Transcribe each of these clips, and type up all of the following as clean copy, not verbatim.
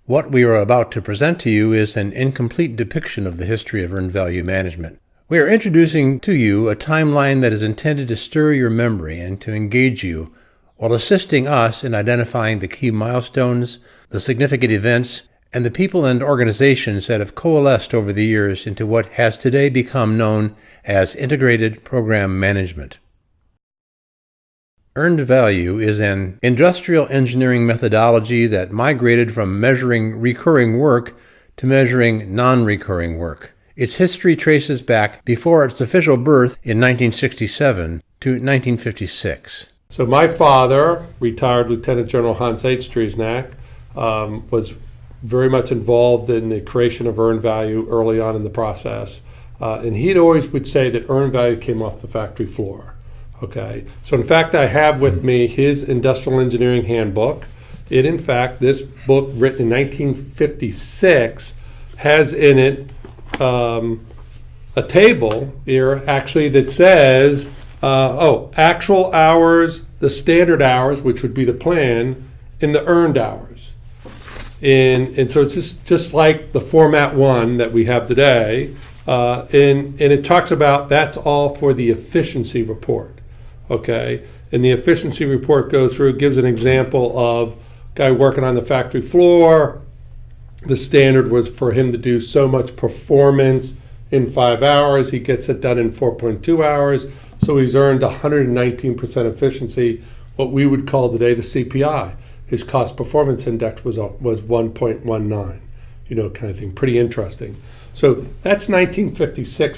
What we are about to present to you is an incomplete depiction of the history of earned value management. We are introducing to you a timeline that is intended to stir your memory and to engage you, while assisting us in identifying the key milestones, the significant events, and the people and organizations that have coalesced over the years into what has today become known as integrated program management. Earned value is an industrial engineering methodology that migrated from measuring recurring work to measuring non-recurring work. Its history traces back before its official birth in 1967 to 1956. So my father, retired Lieutenant General Hans H. Driesnack, was very much involved in the creation of earned value early on in the process. And he'd always would say that earned value came off the factory floor. Okay, so in fact, I have with me his industrial engineering handbook. In fact, this book, written in 1956, has in it a table here actually that says, actual hours, the standard hours, which would be the plan, and the earned hours. And so it's just like the Format 1 that we have today, and it talks about that's all for the efficiency report. Okay, and the efficiency report goes through, gives an example of a guy working on the factory floor. The standard was for him to do so much performance in 5 hours. He gets it done in 4.2 hours. So he's earned 119% efficiency, what we would call today the CPI. His cost performance index was 1.19, kind of thing. Pretty interesting. So that's 1956.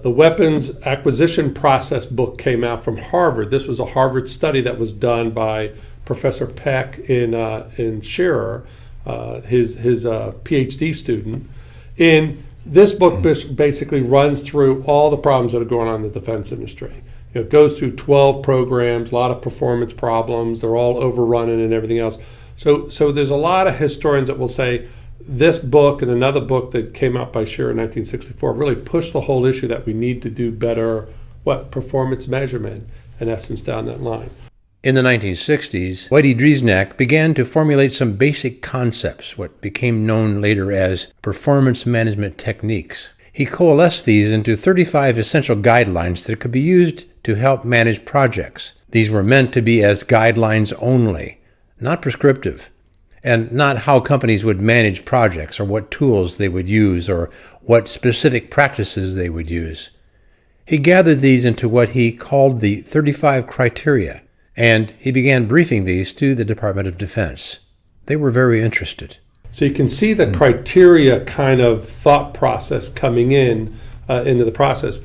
The weapons acquisition process book came out from Harvard. This was a Harvard study that was done by Professor Peck in Shearer, his PhD student. And this book basically runs through all the problems that are going on in the defense industry. It goes through 12 programs, a lot of performance problems. They're all overrunning and everything else. So there's a lot of historians that will say, this book and another book that came out by Shearer in 1964 really pushed the whole issue that we need to do better performance measurement, in essence, down that line. In the 1960s, Whitey Driesnack began to formulate some basic concepts, what became known later as performance management techniques. He coalesced these into 35 essential guidelines that could be used to help manage projects. These were meant to be as guidelines only, not prescriptive, and not how companies would manage projects or what tools they would use or what specific practices they would use. He gathered these into what he called the 35 criteria, and he began briefing these to the Department of Defense. They were very interested. So you can see the criteria kind of thought process coming into the process.